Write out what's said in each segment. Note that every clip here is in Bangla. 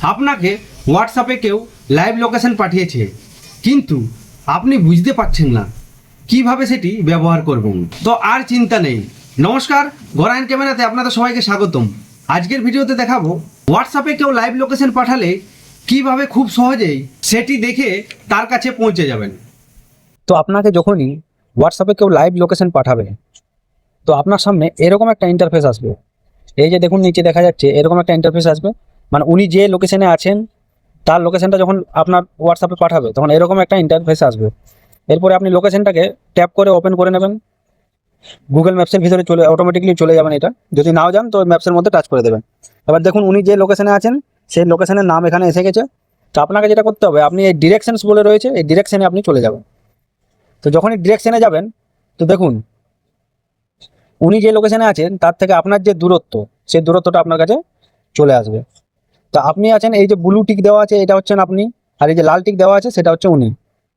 আপনাকে হোয়াটসঅ্যাপে কেউ লাইভ লোকেশন পাঠিয়েছে, কিন্তু আপনি বুঝতে পারছেন না কিভাবে সেটি ব্যবহার করবেন। তো আর চিন্তা নেই। নমস্কার, গরায়ন ক্যামেরাতে আপনাদের সবাইকে স্বাগতম। আজকের ভিডিওতে দেখাবো হোয়াটসঅ্যাপে কেউ লাইভ লোকেশন পাঠালে কিভাবে খুব সহজেই সেটি দেখে তার কাছে পৌঁছে যাবেন। তো আপনাকে যখনই হোয়াটসঅ্যাপে কেউ লাইভ লোকেশন পাঠাবে, তো আপনার সামনে এরকম একটা ইন্টারফেস আসবে। এই যে দেখুন নিচে দেখা যাচ্ছে এরকম একটা ইন্টারফেস আসবে, মানে উনি যে লোকেশনে আছেন তার লোকেশনটা যখন আপনার হোয়াটসঅ্যাপে পাঠাবে তখন এরকম একটা ইন্টারফেস আসবে। এরপরে আপনি লোকেশনটাকে ট্যাপ করে ওপেন করে নেবেন, গুগল ম্যাপসের ভিতরে অটোমেটিকলি চলে যাবেন। এটা যদি নাও যান তো ম্যাপসের মধ্যে টাচ করে দেবেন। এবার দেখুন উনি যে লোকেশনে আছেন সেই লোকেশনের নাম এখানে এসে গেছে। তো আপনাকে যেটা করতে হবে, আপনি এই ডিরেকশনস বলে রয়েছে, এই ডিরেকশনে আপনি চলে যাবেন। তো যখনই ডিরেকশনে যাবেন তো দেখুন উনি যে লোকেশনে আছেন তার থেকে আপনার যে দূরত্ব, সেই দূরত্বটা আপনার কাছে চলে আসবে। তো আপনি আছেন, এই যে ব্লু টিক দেওয়া আছে এটা হচ্ছেন আপনি, আর এই যে লাল টিক দেওয়া আছে সেটা হচ্ছে উনি।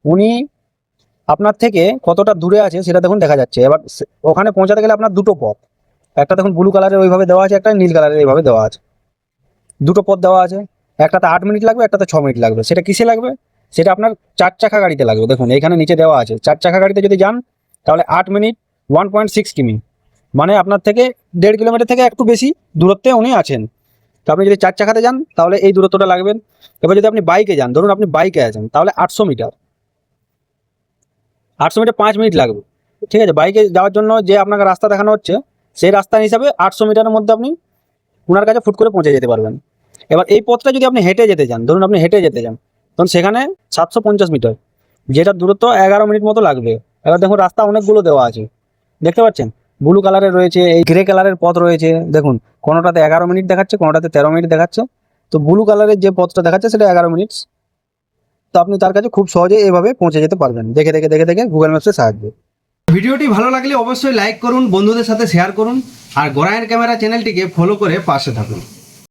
উনি আপনার থেকে কতটা দূরে আছে সেটা দেখুন দেখা যাচ্ছে। এবার ওখানে পৌঁছাতে গেলে আপনার দুটো পথ, একটা দেখুন ব্লু কালারের ওইভাবে দেওয়া আছে, একটা নীল কালারের এইভাবে দেওয়া আছে। দুটো পথ দেওয়া আছে, একটাতে 8 মিনিট লাগবে, একটাতে 6 মিনিট লাগবে। সেটা কিসে লাগবে? সেটা আপনার 4 চাকা গাড়িতে লাগবে। দেখুন এখানে নিচে দেওয়া আছে 4 চাকা গাড়িতে যদি যান তাহলে 8 মিনিট 1.6 কিমি, মানে আপনার থেকে 1.5 কিলোমিটার থেকে একটু বেশি দূরত্বে উনি আছেন। তো আপনি যদি 4 চাকাতে যান তাহলে এই দূরত্বটা লাগবেন। এবার যদি আপনি বাইকে যান, ধরুন আপনি বাইকে আছেন, তাহলে 800 মিটার 5 মিনিট লাগবে। ঠিক আছে, বাইকে যাওয়ার জন্য যে আপনাকে রাস্তা দেখানো হচ্ছে সেই রাস্তা হিসাবে 800 মিটারের মধ্যে আপনি ওনার কাছে ফুট করে পৌঁছে যেতে পারবেন। এবার এই পথটা যদি আপনি হেঁটে যেতে চান, ধরুন আপনি হেঁটে যেতে চান, তখন সেখানে 750 মিটার, যেটা দূরত্ব 11 মিনিট মতো লাগবে। এবার দেখুন রাস্তা অনেকগুলো দেওয়া আছে, দেখতে পাচ্ছেন ব্লু কালারের রয়েছে, এই গ্রে কালারের পথ রয়েছে। দেখুন কোনোটাতে 11 মিনিট দেখাচ্ছে, কোনোটাতে 13 মিনিট দেখাচ্ছে। তো ব্লু কালারের যে পথটা দেখাচ্ছে সেটা 11 মিনিট। তো আপনি তার কাছে খুব সহজে এভাবে পৌঁছে যেতে পারবেন দেখে দেখে দেখে দেখে গুগল ম্যাপসের সাহায্যে। ভিডিওটি ভালো লাগলে অবশ্যই লাইক করুন, বন্ধুদের সাথে শেয়ার করুন, আর গরায়ন ক্যামেরা চ্যানেলটিকে ফলো করে পাশে থাকুন।